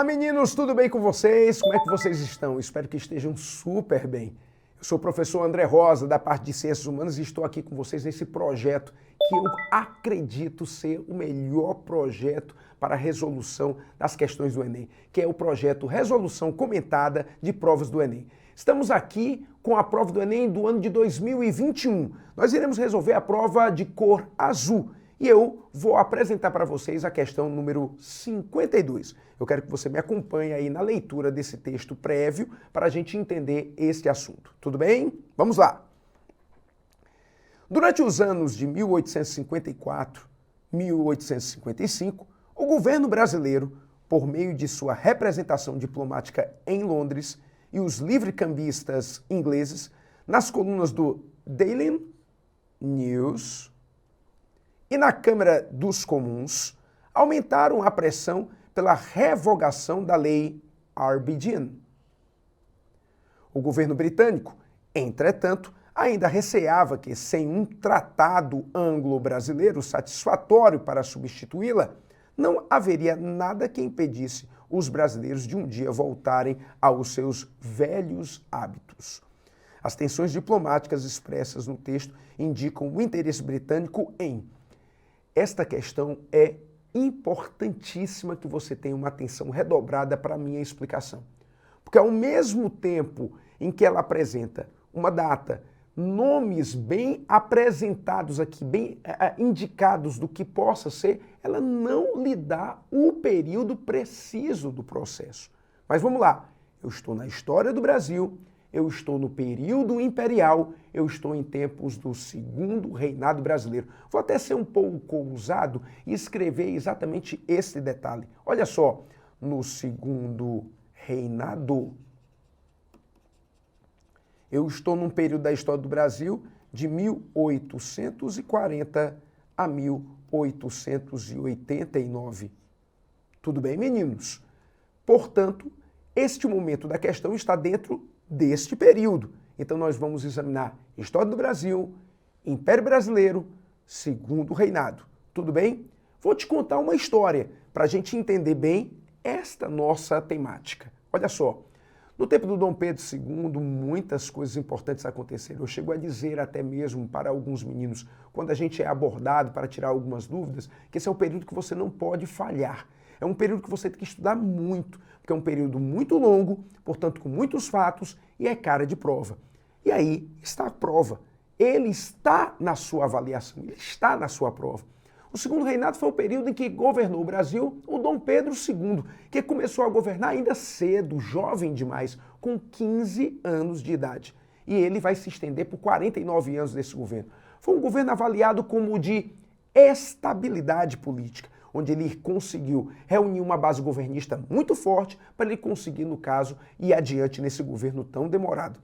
Olá meninos, tudo bem com vocês? Como é que vocês estão? Espero que estejam super bem. Eu sou o professor André Rosa, da parte de Ciências Humanas, e estou aqui com vocês nesse projeto que eu acredito ser o melhor projeto para a resolução das questões do Enem, que é o projeto Resolução Comentada de Provas do Enem. Estamos aqui com a prova do Enem do ano de 2021. Nós iremos resolver a prova de cor azul. E eu vou apresentar para vocês a questão número 52. Eu quero que você me acompanhe aí na leitura desse texto prévio para a gente entender este assunto. Tudo bem? Vamos lá! Durante os anos de 1854 e 1855, o governo brasileiro, por meio de sua representação diplomática em Londres e os livre-cambistas ingleses, nas colunas do Daily News e na Câmara dos Comuns, aumentaram a pressão pela revogação da Lei Arbidin. O governo britânico, entretanto, ainda receava que, sem um tratado anglo-brasileiro satisfatório para substituí-la, não haveria nada que impedisse os brasileiros de um dia voltarem aos seus velhos hábitos. As tensões diplomáticas expressas no texto indicam o interesse britânico em: esta questão é importantíssima que você tenha uma atenção redobrada para a minha explicação. Porque ao mesmo tempo em que ela apresenta uma data, nomes bem apresentados aqui, bem indicados do que possa ser, ela não lhe dá o período preciso do processo. Mas vamos lá, eu estou na história do Brasil, eu estou no período imperial, eu estou em tempos do segundo reinado brasileiro. Vou até ser um pouco ousado e escrever exatamente esse detalhe. Olha só, no segundo reinado, eu estou num período da história do Brasil de 1840 a 1889. Tudo bem, meninos? Portanto, este momento da questão está dentro deste período. Então nós vamos examinar História do Brasil, Império Brasileiro, Segundo Reinado. Tudo bem? Vou te contar uma história para a gente entender bem esta nossa temática. Olha só, no tempo do Dom Pedro II, muitas coisas importantes aconteceram. Eu chego a dizer até mesmo para alguns meninos, quando a gente é abordado para tirar algumas dúvidas, que esse é um período que você não pode falhar. É um período que você tem que estudar muito, porque é um período muito longo, portanto com muitos fatos, e é cara de prova. E aí está a prova. Ele está na sua avaliação, ele está na sua prova. O segundo reinado foi o período em que governou o Brasil o Dom Pedro II, que começou a governar ainda cedo, jovem demais, com 15 anos de idade. E ele vai se estender por 49 anos desse governo. Foi um governo avaliado como de estabilidade política, onde ele conseguiu reunir uma base governista muito forte para ele conseguir, no caso, ir adiante nesse governo tão demorado.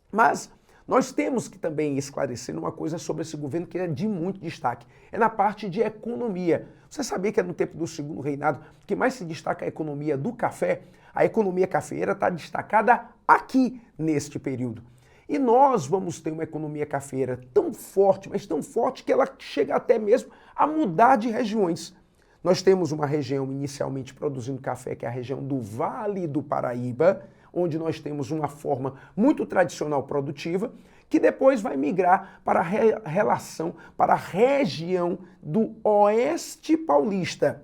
Mas nós temos que também esclarecer uma coisa sobre esse governo que é de muito destaque. É na parte de economia. Você sabia que é no tempo do segundo reinado que mais se destaca a economia do café? A economia cafeeira está destacada aqui neste período. E nós vamos ter uma economia cafeeira tão forte, mas tão forte que ela chega até mesmo a mudar de regiões. Nós temos uma região inicialmente produzindo café, que é a região do Vale do Paraíba, onde nós temos uma forma muito tradicional produtiva, que depois vai migrar para para a região do Oeste Paulista,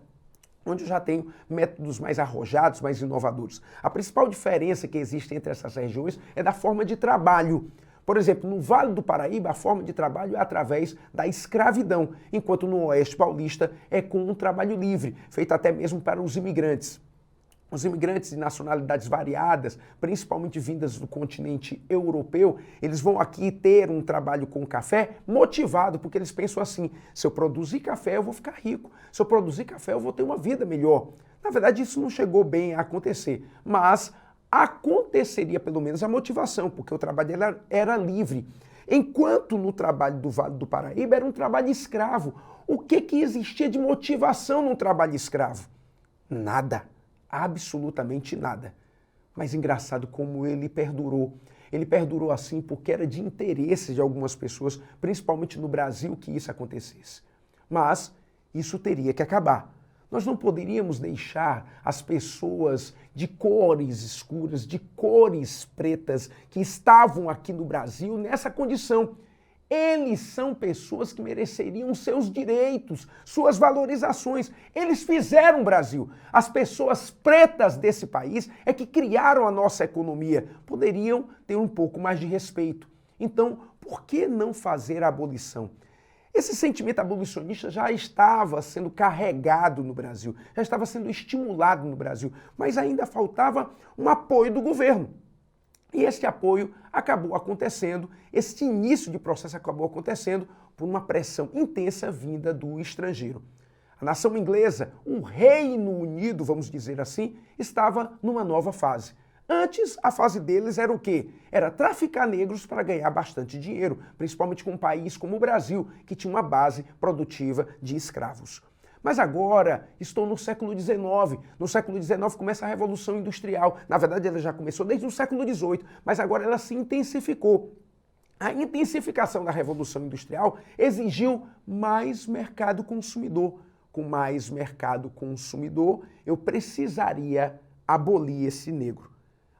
onde eu já tenho métodos mais arrojados, mais inovadores. A principal diferença que existe entre essas regiões é da forma de trabalho. Por exemplo, no Vale do Paraíba, a forma de trabalho é através da escravidão, enquanto no Oeste Paulista é com um trabalho livre, feito até mesmo para os imigrantes. Os imigrantes de nacionalidades variadas, principalmente vindas do continente europeu, eles vão aqui ter um trabalho com café motivado, porque eles pensam assim: se eu produzir café, eu vou ficar rico. Se eu produzir café, eu vou ter uma vida melhor. Na verdade, isso não chegou bem a acontecer, mas aconteceria pelo menos a motivação, porque o trabalho era livre. Enquanto no trabalho do Vale do Paraíba era um trabalho escravo. O que existia de motivação no trabalho escravo? Nada. Absolutamente nada. Mas engraçado como ele perdurou. Ele perdurou assim porque era de interesse de algumas pessoas, principalmente no Brasil, que isso acontecesse. Mas isso teria que acabar. Nós não poderíamos deixar as pessoas de cores escuras, de cores pretas, que estavam aqui no Brasil nessa condição. Eles são pessoas que mereceriam seus direitos, suas valorizações. Eles fizeram o Brasil. As pessoas pretas desse país é que criaram a nossa economia. Poderiam ter um pouco mais de respeito. Então, por que não fazer a abolição? Esse sentimento abolicionista já estava sendo carregado no Brasil, já estava sendo estimulado no Brasil, mas ainda faltava um apoio do governo. E este apoio acabou acontecendo, este início de processo acabou acontecendo por uma pressão intensa vinda do estrangeiro. A nação inglesa, o Reino Unido, vamos dizer assim, estava numa nova fase. Antes, a fase deles era o quê? Era traficar negros para ganhar bastante dinheiro, principalmente com um país como o Brasil, que tinha uma base produtiva de escravos. Mas agora estou no século XIX. No século XIX começa a Revolução Industrial. Na verdade, ela já começou desde o século XVIII, mas agora ela se intensificou. A intensificação da Revolução Industrial exigiu mais mercado consumidor. Com mais mercado consumidor, eu precisaria abolir esse negro.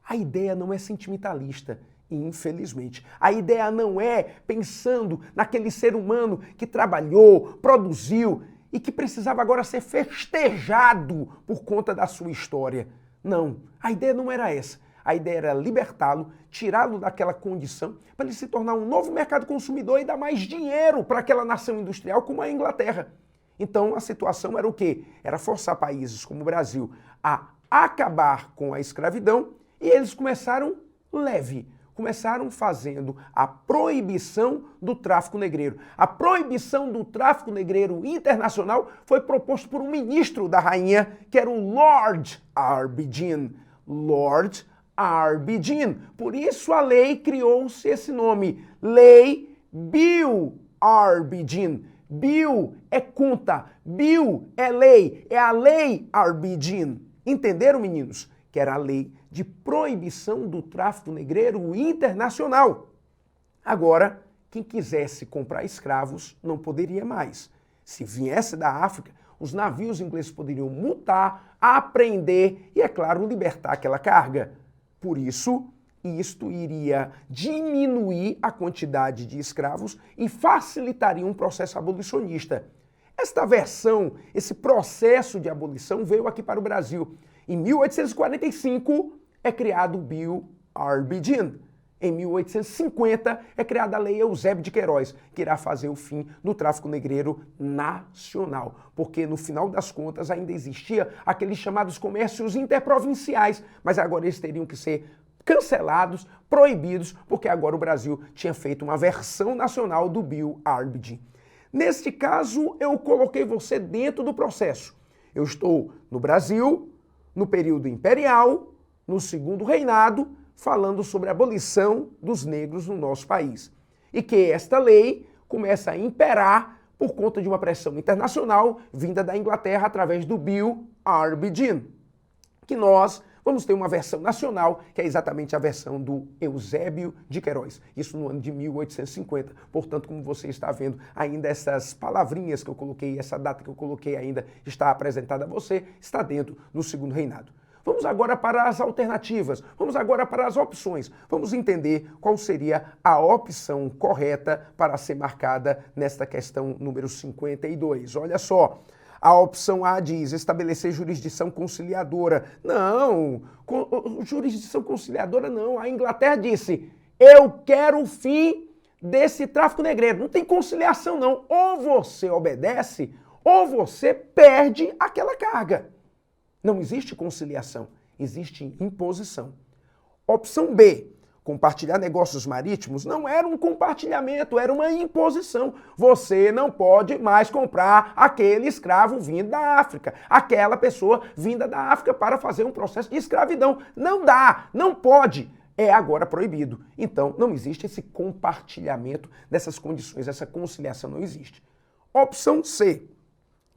A ideia não é sentimentalista, infelizmente. A ideia não é pensando naquele ser humano que trabalhou, produziu e que precisava agora ser festejado por conta da sua história. Não, a ideia não era essa. A ideia era libertá-lo, tirá-lo daquela condição para ele se tornar um novo mercado consumidor e dar mais dinheiro para aquela nação industrial como a Inglaterra. Então a situação era o quê? Era forçar países como o Brasil a acabar com a escravidão. E eles começaram leve, começaram fazendo a proibição do tráfico negreiro. A proibição do tráfico negreiro internacional foi proposto por um ministro da rainha, que era o Lord Arbidin. Lord Arbidin. Por isso a lei criou-se esse nome, Lei Bill Arbidin. Bill é conta, Bill é lei, é a Lei Arbidin. Entenderam, meninos? Que era a lei de proibição do tráfico negreiro internacional. Agora, quem quisesse comprar escravos não poderia mais. Se viesse da África, os navios ingleses poderiam multar, apreender e, é claro, libertar aquela carga. Por isso, isto iria diminuir a quantidade de escravos e facilitaria um processo abolicionista. Esta versão, esse processo de abolição veio aqui para o Brasil. Em 1845 é criado o Bill Arbidin. Em 1850 é criada a Lei Eusébio de Queiroz, que irá fazer o fim do tráfico negreiro nacional. Porque no final das contas ainda existia aqueles chamados comércios interprovinciais, mas agora eles teriam que ser cancelados, proibidos, porque agora o Brasil tinha feito uma versão nacional do Bill Arbidin. Neste caso, eu coloquei você dentro do processo. Eu estou no Brasil, no período imperial, no segundo reinado, falando sobre a abolição dos negros no nosso país. E que esta lei começa a imperar por conta de uma pressão internacional vinda da Inglaterra através do Bill Arbidin. Que nós vamos ter uma versão nacional, que é exatamente a versão do Eusébio de Queiroz. Isso no ano de 1850. Portanto, como você está vendo, ainda essas palavrinhas que eu coloquei, essa data que eu coloquei ainda está apresentada a você, está dentro do segundo reinado. Vamos agora para as alternativas, vamos agora para as opções. Vamos entender qual seria a opção correta para ser marcada nesta questão número 52. Olha só. A opção A diz estabelecer jurisdição conciliadora. Não, jurisdição conciliadora não. A Inglaterra disse, eu quero o fim desse tráfico negreiro. Não tem conciliação não. Ou você obedece, ou você perde aquela carga. Não existe conciliação, existe imposição. Opção B. Compartilhar negócios marítimos não era um compartilhamento, era uma imposição. Você não pode mais comprar aquele escravo vindo da África, aquela pessoa vinda da África para fazer um processo de escravidão. Não dá, não pode. É agora proibido. Então, não existe esse compartilhamento dessas condições, essa conciliação não existe. Opção C.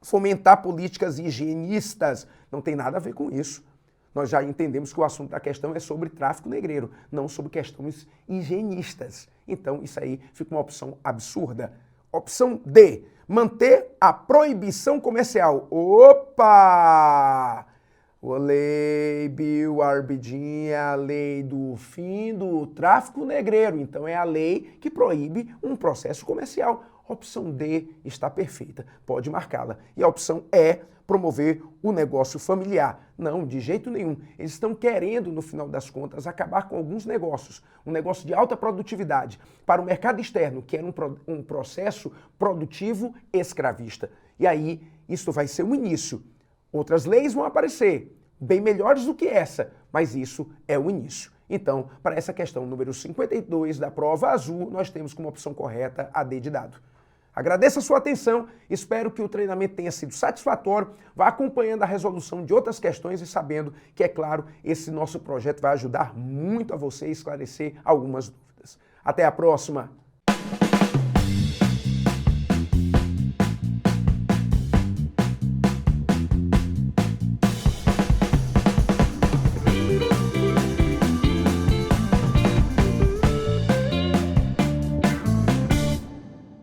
Fomentar políticas higienistas. Não tem nada a ver com isso. Nós já entendemos que o assunto da questão é sobre tráfico negreiro, não sobre questões higienistas. Então, isso aí fica uma opção absurda. Opção D, manter a proibição comercial. Opa! A lei Bill Arbidin é a lei do fim do tráfico negreiro, então é a lei que proíbe um processo comercial. Opção D está perfeita, pode marcá-la. E a opção E, promover o negócio familiar. Não, de jeito nenhum. Eles estão querendo, no final das contas, acabar com alguns negócios. Um negócio de alta produtividade para o mercado externo, que era um processo produtivo escravista. E aí, isso vai ser o início. Outras leis vão aparecer, bem melhores do que essa, mas isso é o início. Então, para essa questão número 52 da prova azul, nós temos como opção correta a D de dado. Agradeço a sua atenção, espero que o treinamento tenha sido satisfatório, vá acompanhando a resolução de outras questões e sabendo que, é claro, esse nosso projeto vai ajudar muito a você a esclarecer algumas dúvidas. Até a próxima!